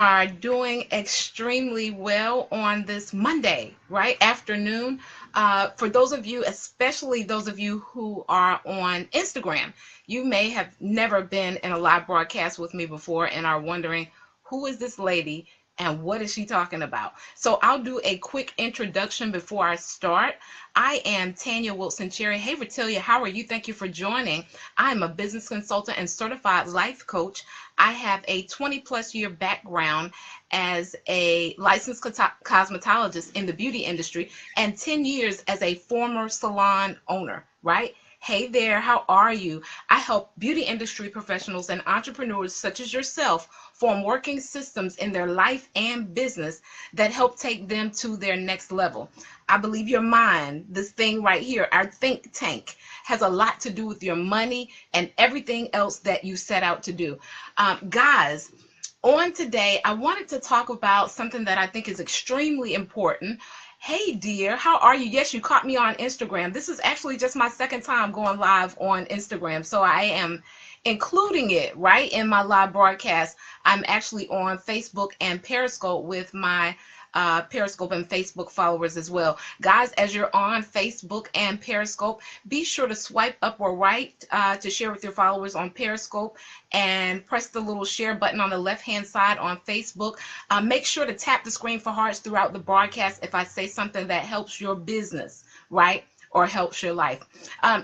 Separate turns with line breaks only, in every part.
Are doing extremely well on this Monday, right? Afternoon. For those of you, especially those of you who are on Instagram, you may have never been in a live broadcast with me before and are wondering, who is this lady and what is she talking about? So I'll do a quick introduction before I start. I am Tanya Wilson Cherry. Hey, Ratilia, how are you? Thank you for joining. I'm a business consultant and certified life coach. I have a 20 plus year background as a licensed cosmetologist in the beauty industry and 10 years as a former salon owner, right? Hey there, how are you? I help beauty industry professionals and entrepreneurs such as yourself form working systems in their life and business that help take them to their next level. I believe your mind, this thing right here, our think tank, has a lot to do with your money and everything else that you set out to do. Guys, on today, I wanted to talk about something that I think is extremely important. Hey, dear, how are you? Yes, you caught me on Instagram. This is actually just my second time going live on Instagram, so I am including it right in my live broadcast. I'm actually on Facebook and Periscope with my Periscope and Facebook followers as well. Guys, as you're on Facebook and Periscope, be sure to swipe up or right to share with your followers on Periscope and press the little share button on the left-hand side on Facebook. Make sure to tap the screen for hearts throughout the broadcast if I say something that helps your business, right? Or helps your life.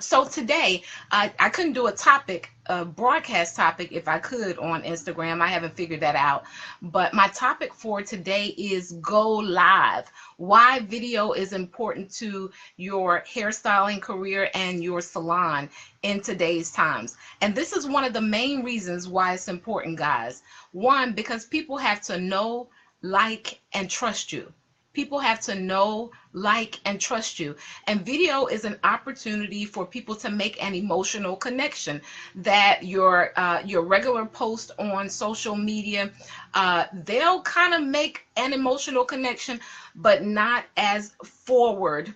So today, I couldn't do a broadcast topic if I could on Instagram. I haven't figured that out. But my topic for today is go live. Why video is important to your hairstyling career and your salon in today's times. And this is one of the main reasons why it's important, guys. One, because people have to know, like, and trust you. People have to know, like, and trust you. And video is an opportunity for people to make an emotional connection that your regular post on social media, they'll kind of make an emotional connection, but not as forward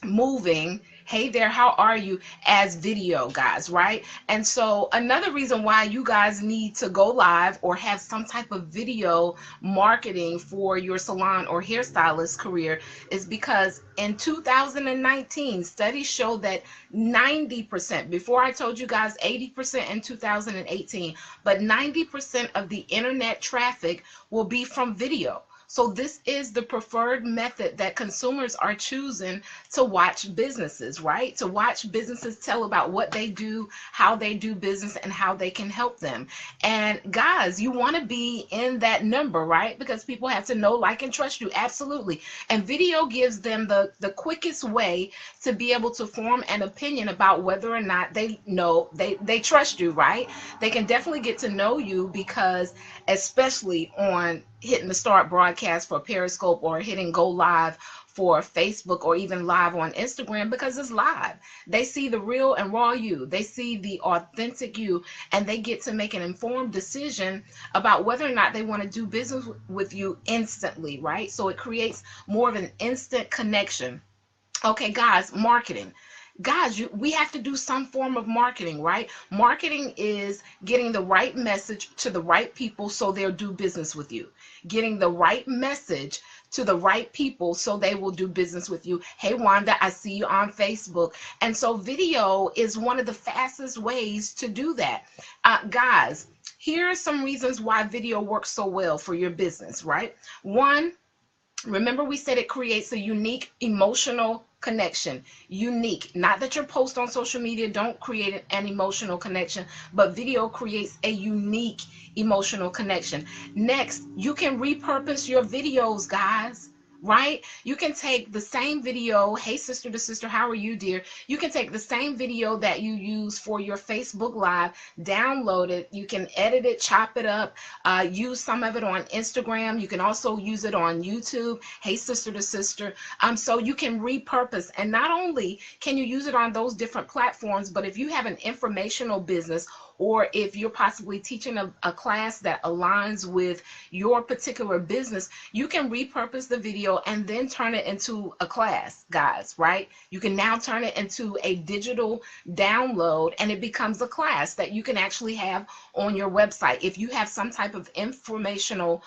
moving. Hey there, how are you, as video, guys, right? And so another reason why you guys need to go live or have some type of video marketing for your salon or hairstylist career is because in 2019 studies show that 90%, before I told you guys 80% in 2018, but 90% of the internet traffic will be from video. So this is the preferred method that consumers are choosing to watch businesses, right? To watch businesses tell about what they do, how they do business, and how they can help them. And guys, you want to be in that number, right? Because people have to know, like, and trust you. Absolutely. And video gives them the quickest way to be able to form an opinion about whether or not they know, they trust you, right? They can definitely get to know you because, especially on hitting the start broadcast for Periscope or hitting go live for Facebook or even live on Instagram, because it's live. They see the real and raw you. They see the authentic you, and they get to make an informed decision about whether or not they want to do business with you instantly, right? So it creates more of an instant connection. Okay, guys, marketing. Guys, we have to do some form of marketing, right? Marketing is getting the right message to the right people so they'll do business with you. Getting the right message to the right people so they will do business with you. Hey, Wanda, I see you on Facebook. And so video is one of the fastest ways to do that. Guys, here are some reasons why video works so well for your business, right? One, remember we said it creates a unique emotional connection. Unique. Not that your post on social media don't create an emotional connection, but video creates a unique emotional connection. Next, you can repurpose your videos, guys. Right? You can take the same video. Hey, sister to sister, how are you, dear? You can take the same video that you use for your Facebook Live, download it. You can edit it, chop it up, use some of it on Instagram. You can also use it on YouTube. Hey, sister to sister. So you can repurpose. And not only can you use it on those different platforms, but if you have an informational business or if you're possibly teaching a class that aligns with your particular business, you can repurpose the video and then turn it into a class, guys, right? You can now turn it into a digital download, and it becomes a class that you can actually have on your website. If you have some type of informational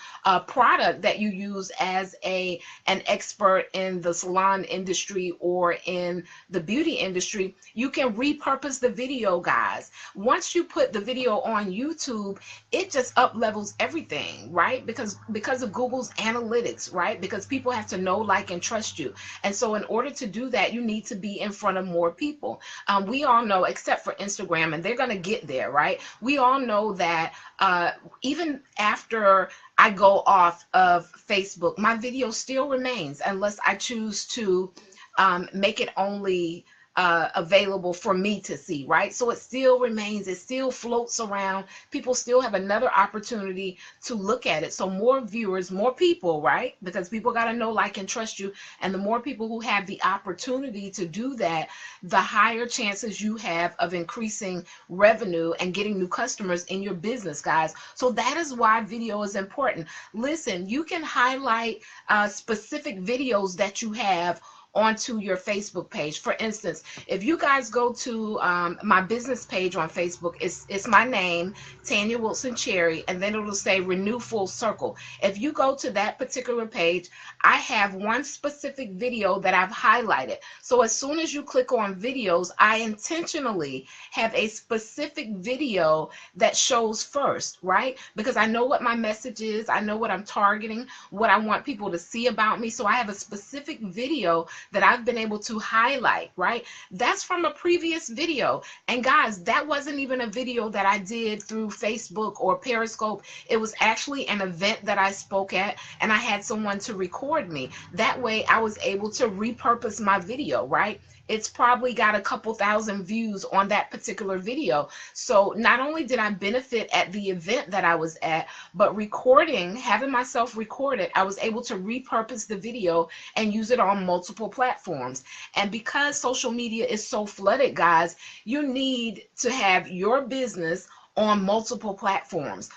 product that you use as an expert in the salon industry or in the beauty industry, you can repurpose the video, guys. Once you put the video on YouTube, it just up levels everything, right? Because of Google's analytics, right? Because people have to know, like, and trust you. And so in order to do that, you need to be in front of more people. We all know, except for Instagram, and they're going to get there, right? We all know that even after I go off of Facebook, my video still remains unless I choose to make it only available for me to see, right? So it still remains, it still floats around. People still have another opportunity to look at it. So more viewers, more people, right? Because people got to know, like, and trust you. And the more people who have the opportunity to do that, the higher chances you have of increasing revenue and getting new customers in your business, guys. So that is why video is important. Listen, you can highlight specific videos that you have onto your Facebook page. For instance, if you guys go to my business page on Facebook, it's my name, Tanya Wilson Cherry, and then it'll say Renew Full Circle. If you go to that particular page, I have one specific video that I've highlighted. So as soon as you click on videos, I intentionally have a specific video that shows first, right? Because I know what my message is, I know what I'm targeting, what I want people to see about me. So I have a specific video that I've been able to highlight, right? That's from a previous video. And guys, that wasn't even a video that I did through Facebook or Periscope. It was actually an event that I spoke at, and I had someone to record me. That way I was able to repurpose my video, right? It's probably got a couple thousand views on that particular video. So not only did I benefit at the event that I was at, but having myself record it, I was able to repurpose the video and use it on multiple platforms. And because social media is so flooded, guys, you need to have your business on multiple platforms.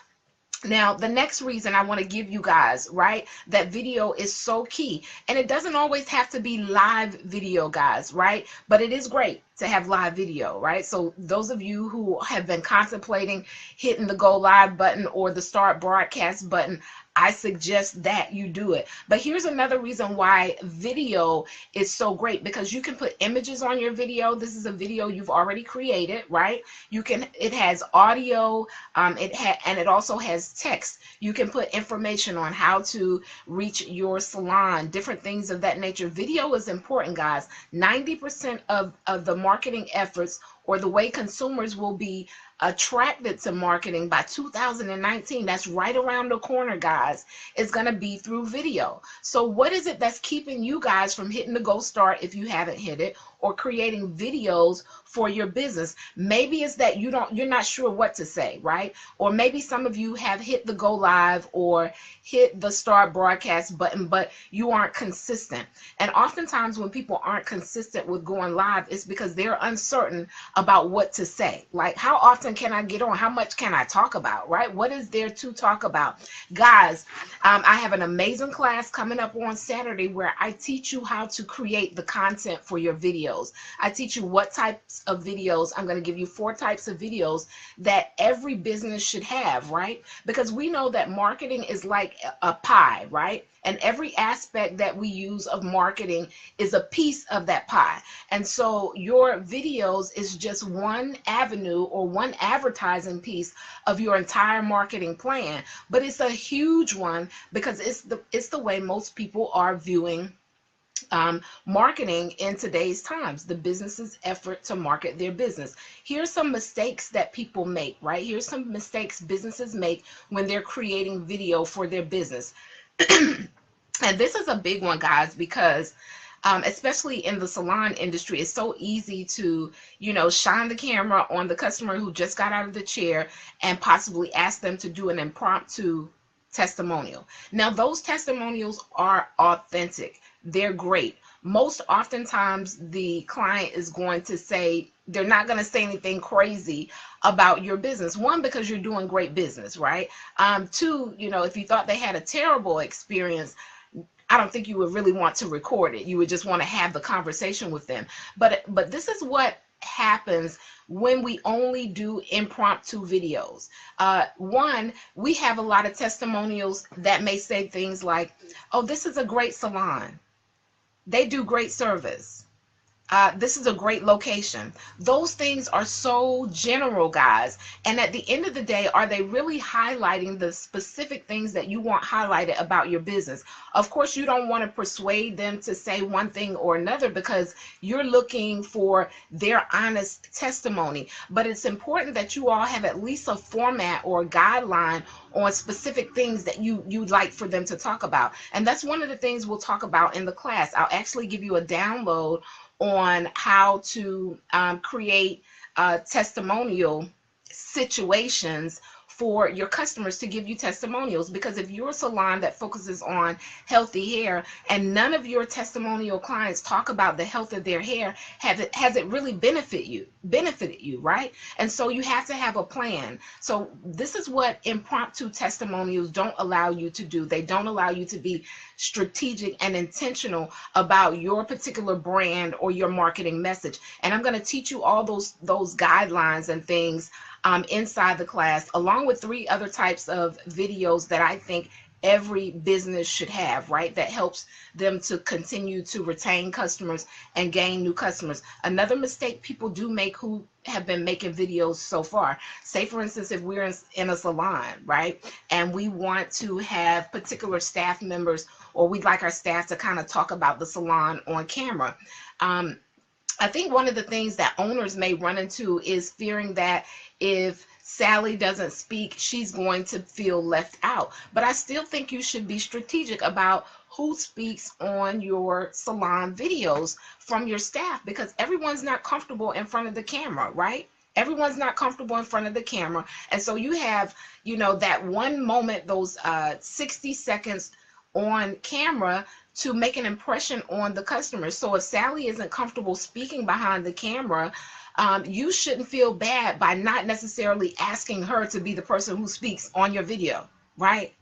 Now, the next reason I want to give you guys, right, that video is so key. And it doesn't always have to be live video, guys, right? But it is great to have live video, right? So those of you who have been contemplating hitting the go live button or the start broadcast button, I suggest that you do it. But here's another reason why video is so great, because you can put images on your video. This is a video you've already created, right? It has audio, and it also has text. You can put information on how to reach your salon, different things of that nature. Video is important, guys. 90% of the marketing efforts, or the way consumers will be attracted to marketing by 2019, that's right around the corner, guys, is going to be through video. So what is it that's keeping you guys from hitting the go start if you haven't hit it, or creating videos for your business? Maybe it's that you're not sure what to say, right? Or maybe some of you have hit the go live or hit the start broadcast button, but you aren't consistent. And oftentimes when people aren't consistent with going live, it's because they're uncertain about what to say. Like, how often can I get on? How much can I talk about, right? What is there to talk about? Guys, I have an amazing class coming up on Saturday where I teach you how to create the content for your videos. I teach you what types of videos. I'm going to give you 4 types of videos that every business should have, right? Because we know that marketing is like a pie, right? And every aspect that we use of marketing is a piece of that pie. And so your videos is just one avenue or one advertising piece of your entire marketing plan. But it's a huge one because it's the way most people are viewing marketing in today's times, the business's effort to market their business. Here's some mistakes that people make, right? Here's some mistakes businesses make when they're creating video for their business. And this is a big one, guys, because especially in the salon industry, it's so easy to, shine the camera on the customer who just got out of the chair and possibly ask them to do an impromptu testimonial. Now, those testimonials are authentic. They're great. Most oftentimes, the client is going to say, They're not going to say anything crazy about your business. One, because you're doing great business, right? Two, if you thought they had a terrible experience, I don't think you would really want to record it. You would just want to have the conversation with them. But this is what happens when we only do impromptu videos. One, we have a lot of testimonials that may say things like, oh, this is a great salon. They do great service. This is a great location. Those things are so general, guys. And at the end of the day, are they really highlighting the specific things that you want highlighted about your business? Of course, you don't want to persuade them to say one thing or another because you're looking for their honest testimony. But it's important that you all have at least a format or a guideline on specific things that you'd like for them to talk about. And that's one of the things we'll talk about in the class. I'll actually give you a download on how to create testimonial situations for your customers to give you testimonials. Because if you're a salon that focuses on healthy hair and none of your testimonial clients talk about the health of their hair, has it really benefited you, right? And so you have to have a plan. So this is what impromptu testimonials don't allow you to do. They don't allow you to be strategic and intentional about your particular brand or your marketing message. And I'm going to teach you all those guidelines and things inside the class, along with 3 other types of videos that I think every business should have, right? That helps them to continue to retain customers and gain new customers. Another mistake people do make who have been making videos so far, say for instance, if we're in a salon, right? And we want to have particular staff members, or we'd like our staff to kind of talk about the salon on camera. I think one of the things that owners may run into is fearing that if Sally doesn't speak, she's going to feel left out. But I still think you should be strategic about who speaks on your salon videos from your staff, because everyone's not comfortable in front of the camera, right? Everyone's not comfortable in front of the camera. And so you have, that one moment, those 60 seconds on camera to make an impression on the customer. So if Sally isn't comfortable speaking behind the camera, you shouldn't feel bad by not necessarily asking her to be the person who speaks on your video, right?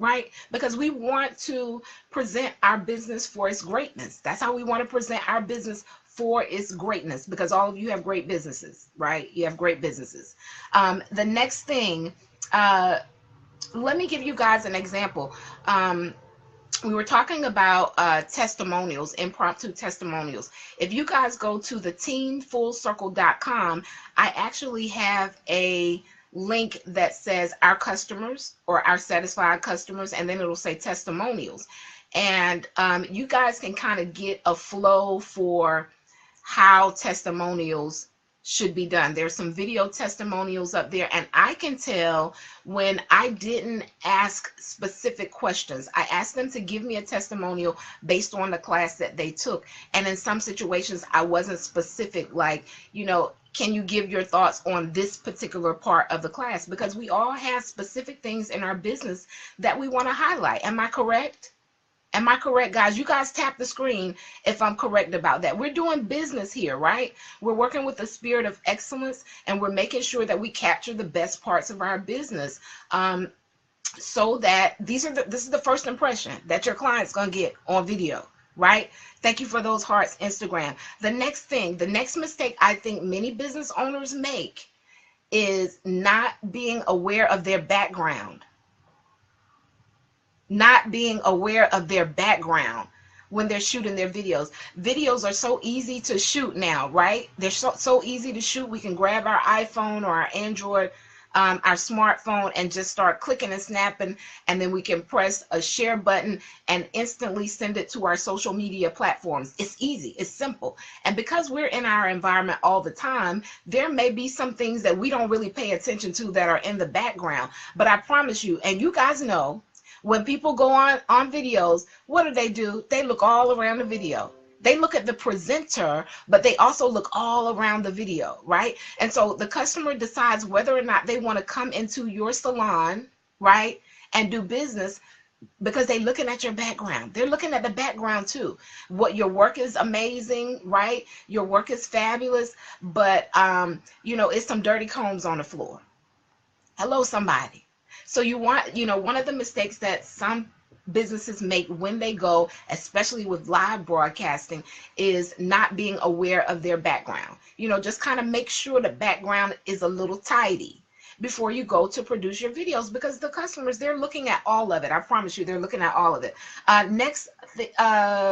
Right? Because we want to present our business for its greatness. That's how we want to present our business for its greatness, because all of you have great businesses, right? You have great businesses. The next thing, let me give you guys an example. We were talking about testimonials, impromptu testimonials. If you guys go to the teamfullcircle.com, I actually have a link that says our customers or our satisfied customers, and then it'll say testimonials. And you guys can kind of get a flow for how testimonials should be done. There's some video testimonials up there, and I can tell when I didn't ask specific questions. I asked them to give me a testimonial based on the class that they took, and in some situations I wasn't specific, like, can you give your thoughts on this particular part of the class? Because we all have specific things in our business that we want to highlight. Am I correct? Am I correct, guys? You guys tap the screen if I'm correct about that. We're doing business here, right? We're working with the spirit of excellence, and we're making sure that we capture the best parts of our business, so that this is the first impression that your client's going to get on video, right? Thank you for those hearts, Instagram. The next mistake I think many business owners make is not being aware of their background. Not being aware of their background when they're shooting their videos. Videos are so easy to shoot now, right? They're so easy to shoot. We can grab our iPhone or our Android, our smartphone, and just start clicking and snapping, and then we can press a share button and instantly send it to our social media platforms. It's easy, it's simple. And because we're in our environment all the time, there may be some things that we don't really pay attention to that are in the background. But I promise you, and you guys know, when people go on videos, what do? They look all around the video. They look at the presenter, but they also look all around the video, right? And so the customer decides whether or not they want to come into your salon, right, and do business because they're looking at your background. They're looking at the background too. What your work is amazing, right? Your work is fabulous, but it's some dirty combs on the floor. Hello, somebody. So you want, one of the mistakes that some businesses make when they go, especially with live broadcasting, is not being aware of their background. Just kind of make sure the background is a little tidy before you go to produce your videos, because the customers, they're looking at all of it. I promise you, they're looking at all of it. Next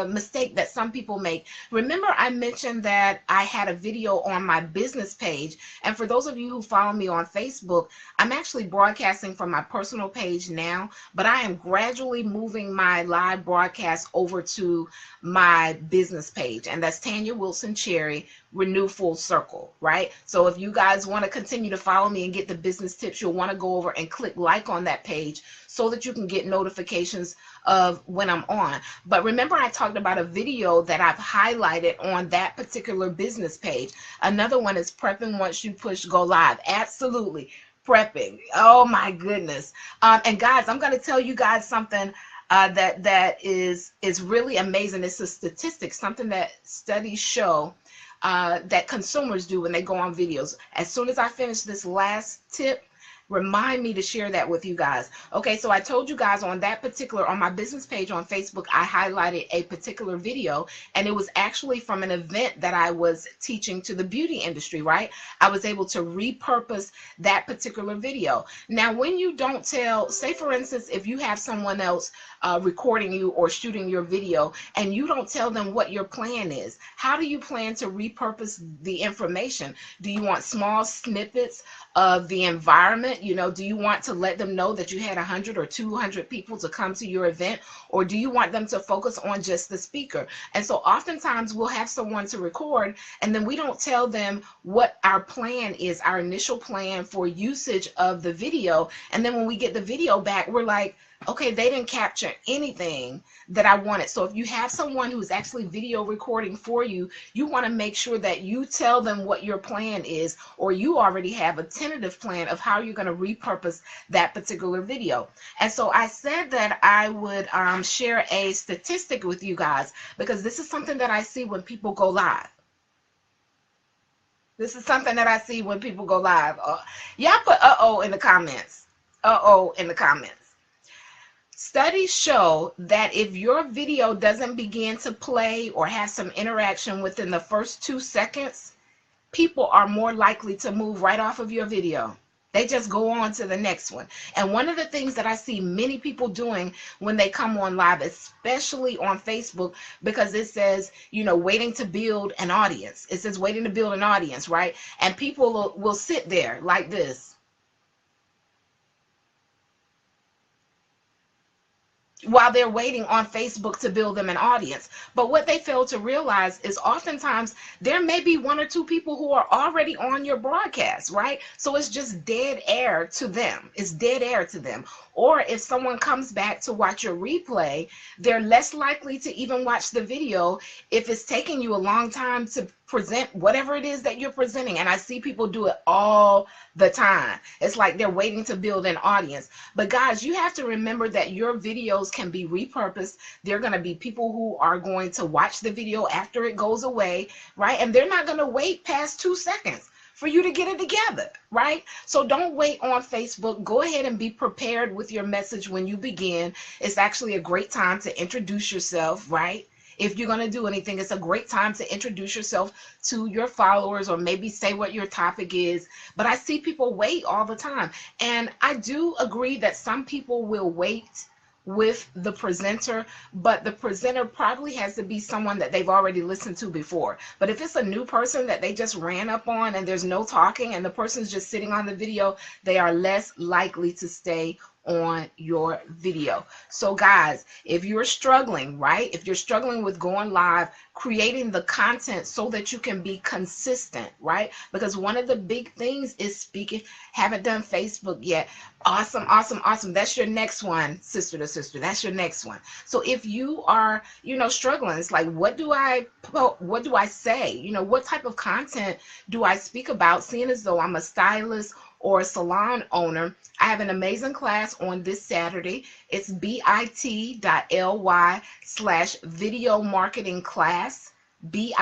mistake that some people make. Remember, I mentioned that I had a video on my business page, and for those of you who follow me on Facebook, I'm actually broadcasting from my personal page now, but I am gradually moving my live broadcast over to my business page, and that's Tanya Wilson Cherry Renew Full Circle, right? So if you guys want to continue to follow me and get the business tips, you'll want to go over and click like on that page so that you can get notifications of when I'm on. But remember, I talked about a video that I've highlighted on that particular business page. Another one is prepping once you push go live. Absolutely. Prepping. Oh my goodness. And guys, I'm going to tell you guys something that is really amazing. It's a statistic, something that studies show that consumers do when they go on videos. As soon as I finish this last tip, remind me to share that with you guys. Okay, so I told you guys on my business page on Facebook, I highlighted a particular video, and it was actually from an event that I was teaching to the beauty industry, right? I was able to repurpose that particular video. Now, when you don't tell, say for instance, if you have someone else recording you or shooting your video, and you don't tell them what your plan is, how do you plan to repurpose the information? Do you want small snippets of the environment? Do you want to let them know that you had 100 or 200 people to come to your event, or do you want them to focus on just the speaker? And so oftentimes we'll have someone to record, and then we don't tell them what our plan is, our initial plan for usage of the video. And then when we get the video back, we're like, okay, they didn't capture anything that I wanted. So if you have someone who's actually video recording for you, you want to make sure that you tell them what your plan is, or you already have a tentative plan of how you're going to repurpose that particular video. And so I said that I would share a statistic with you guys, because this is something that I see when people go live. This is something that I see when people go live. Y'all put uh-oh in the comments. Uh-oh in the comments. Studies show that if your video doesn't begin to play or have some interaction within the first 2 seconds, people are more likely to move right off of your video. They just go on to the next one. And one of the things that I see many people doing when they come on live, especially on Facebook, because it says, waiting to build an audience. It says waiting to build an audience, right? And people will sit there like this while they're waiting on Facebook to build them an audience. But what they fail to realize is oftentimes there may be 1 or 2 people who are already on your broadcast, right? So it's just dead air to them. It's dead air to them. Or if someone comes back to watch your replay, they're less likely to even watch the video if it's taking you a long time to present whatever it is that you're presenting. And I see people do it all the time. It's like they're waiting to build an audience. But guys, you have to remember that your videos can be repurposed. There are going to be people who are going to watch the video after it goes away, right? And they're not going to wait past 2 seconds for you to get it together, right? So don't wait on Facebook. Go ahead and be prepared with your message when you begin. It's actually a great time to introduce yourself, right? If you're going to do anything, it's a great time to introduce yourself to your followers, or maybe say what your topic is. But I see people wait all the time. And I do agree that some people will wait with the presenter, but the presenter probably has to be someone that they've already listened to before. But if it's a new person that they just ran up on and there's no talking and the person's just sitting on the video, they are less likely to stay on your video. So guys, if you're struggling, right? If you're struggling with going live, creating the content so that you can be consistent, right? Because one of the big things is speaking. Haven't done Facebook yet. Awesome, awesome, awesome. That's your next one, sister to sister. That's your next one. So if you are, struggling, it's like, what do I say? What type of content do I speak about, seeing as though I'm a stylist or a salon owner, I have an amazing class on this Saturday. It's bit.ly/video marketing class. bit.ly/video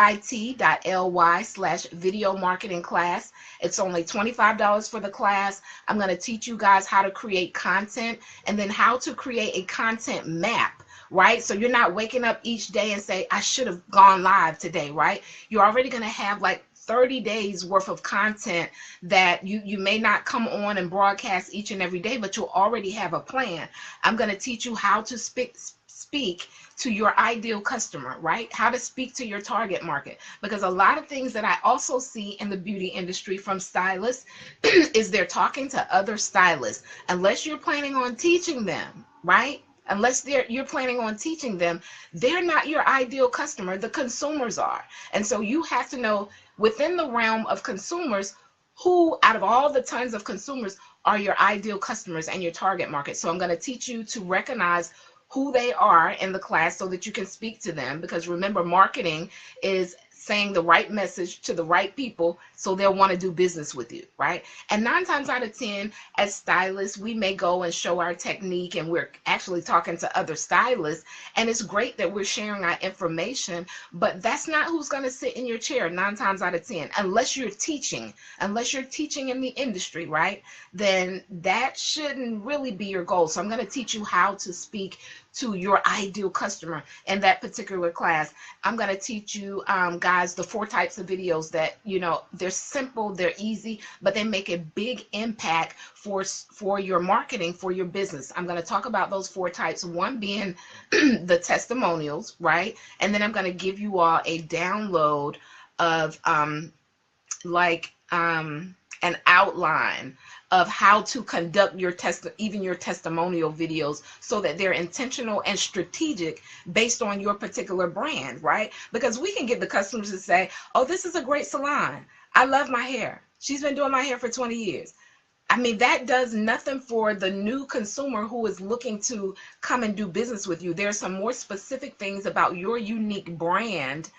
marketing class. It's only $25 for the class. I'm going to teach you guys how to create content and then how to create a content map, right? So you're not waking up each day and say, I should have gone live today, right? You're already going to have like 30 days worth of content that you may not come on and broadcast each and every day, but you'll already have a plan. I'm going to teach you how to speak to your ideal customer, right? How to speak to your target market. Because a lot of things that I also see in the beauty industry from stylists is they're talking to other stylists. Unless you're planning on teaching them, right? Unless you're planning on teaching them, they're not your ideal customer. The consumers are. And so you have to know within the realm of consumers, who out of all the tons of consumers are your ideal customers and your target market. So I'm going to teach you to recognize who they are in the class so that you can speak to them, because remember, marketing is saying the right message to the right people so they'll want to do business with you, right? And 9 times out of 10, as stylists, we may go and show our technique and we're actually talking to other stylists, and it's great that we're sharing our information, but that's not who's going to sit in your chair 9 times out of 10, unless you're teaching in the industry, right? Then that shouldn't really be your goal. So I'm going to teach you how to speak to your ideal customer in that particular class. I'm going to teach you guys the 4 types of videos that, you know, they're simple, they're easy, but they make a big impact for your marketing, for your business. I'm going to talk about those 4 types, one being the testimonials, right? And then I'm going to give you all a download of an outline of how to conduct your your testimonial videos so that they're intentional and strategic based on your particular brand, right? Because we can get the customers to say, oh, this is a great salon. I love my hair. She's been doing my hair for 20 years. I mean, that does nothing for the new consumer who is looking to come and do business with you. There's some more specific things about your unique brand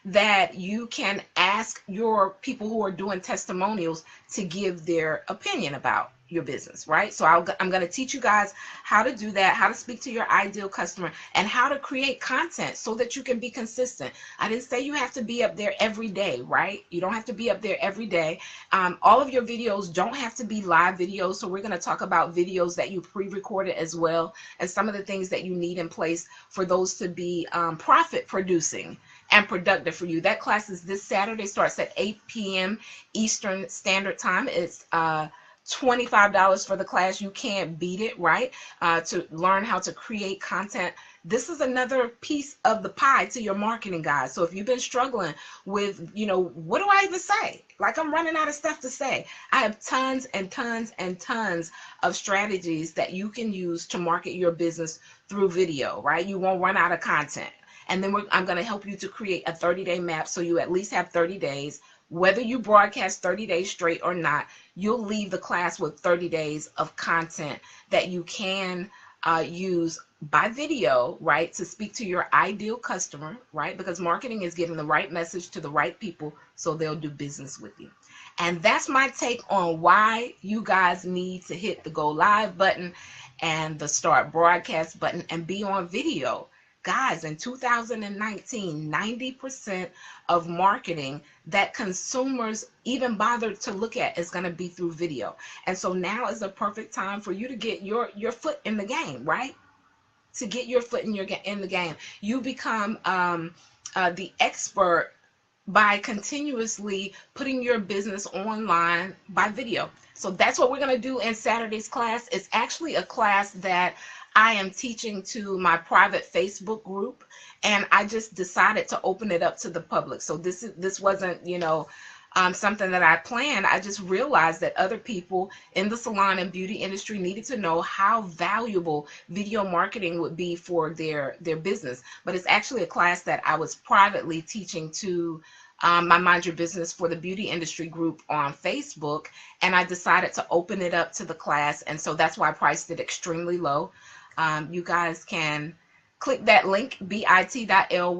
that you can ask your people who are doing testimonials to give their opinion about your business, right? So I'm going to teach you guys how to do that, how to speak to your ideal customer, and how to create content so that you can be consistent. I didn't say you have to be up there every day, right? You don't have to be up there every day. All of your videos don't have to be live videos. So we're going to talk about videos that you pre-recorded as well, and some of the things that you need in place for those to be profit producing and productive for you. That class is this Saturday, starts at 8 p.m. Eastern Standard Time. It's $25 for the class. You can't beat it, right? To learn how to create content. This is another piece of the pie to your marketing, guys. So if you've been struggling with, you know, what do I even say? Like, I'm running out of stuff to say. I have tons and tons and tons of strategies that you can use to market your business through video, right? You won't run out of content. And then I'm going to help you to create a 30-day map so you at least have 30 days. Whether you broadcast 30 days straight or not, you'll leave the class with 30 days of content that you can use by video, right, to speak to your ideal customer, right? Because marketing is getting the right message to the right people so they'll do business with you. And that's my take on why you guys need to hit the go live button and the start broadcast button and be on video. Guys, in 2019, 90% of marketing that consumers even bother to look at is going to be through video. And so now is the perfect time for you to get your foot in the game, right? To get your foot in the game. You become the expert by continuously putting your business online by video. So that's what we're going to do in Saturday's class. It's actually a class that I am teaching to my private Facebook group, and I just decided to open it up to the public. So this wasn't, you know, something that I planned. I just realized that other people in the salon and beauty industry needed to know how valuable video marketing would be for their business. But it's actually a class that I was privately teaching to my Mind Your Business for the Beauty Industry group on Facebook, and I decided to open it up to the class, and so that's why I priced it extremely low. You guys can click that link, bit.ly/video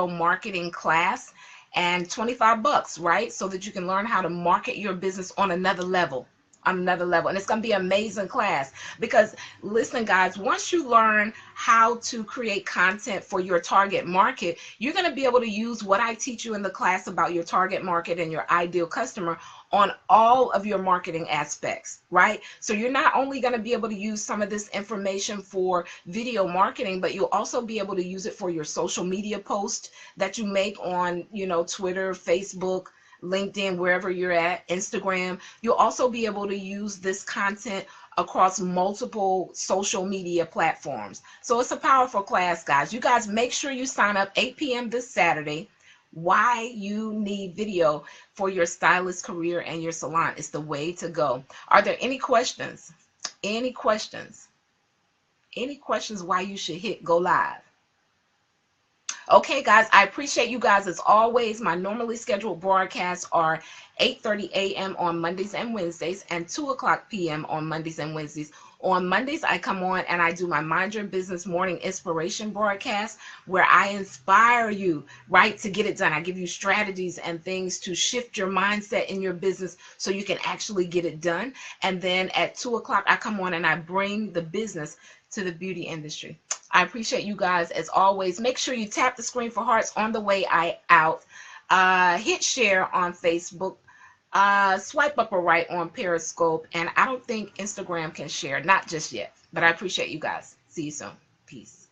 marketing class, and 25 bucks, right? So that you can learn how to market your business on another level. On another level. And it's going to be an amazing class because, listen, guys, once you learn how to create content for your target market, you're going to be able to use what I teach you in the class about your target market and your ideal customer on all of your marketing aspects, right? So you're not only going to be able to use some of this information for video marketing, but you'll also be able to use it for your social media posts that you make on, Twitter, Facebook, LinkedIn, wherever you're at, Instagram. You'll also be able to use this content across multiple social media platforms. So it's a powerful class, guys. You guys make sure you sign up 8 p.m. this Saturday. Why you need video for your stylist career and your salon is the way to go. Are there any questions? Any questions? Any questions why you should hit go live? Okay, guys, I appreciate you guys as always. My normally scheduled broadcasts are 8:30 a.m. on Mondays and Wednesdays and 2 o'clock p.m. on Mondays and Wednesdays. On Mondays, I come on and I do my Mind Your Business Morning Inspiration broadcast where I inspire you, right, to get it done. I give you strategies and things to shift your mindset in your business so you can actually get it done. And then at 2 o'clock, I come on and I bring the business to the beauty industry. I appreciate you guys as always. Make sure you tap the screen for hearts on the way out. Hit share on Facebook. Swipe up or right on Periscope. And I don't think Instagram can share. Not just yet. But I appreciate you guys. See you soon. Peace.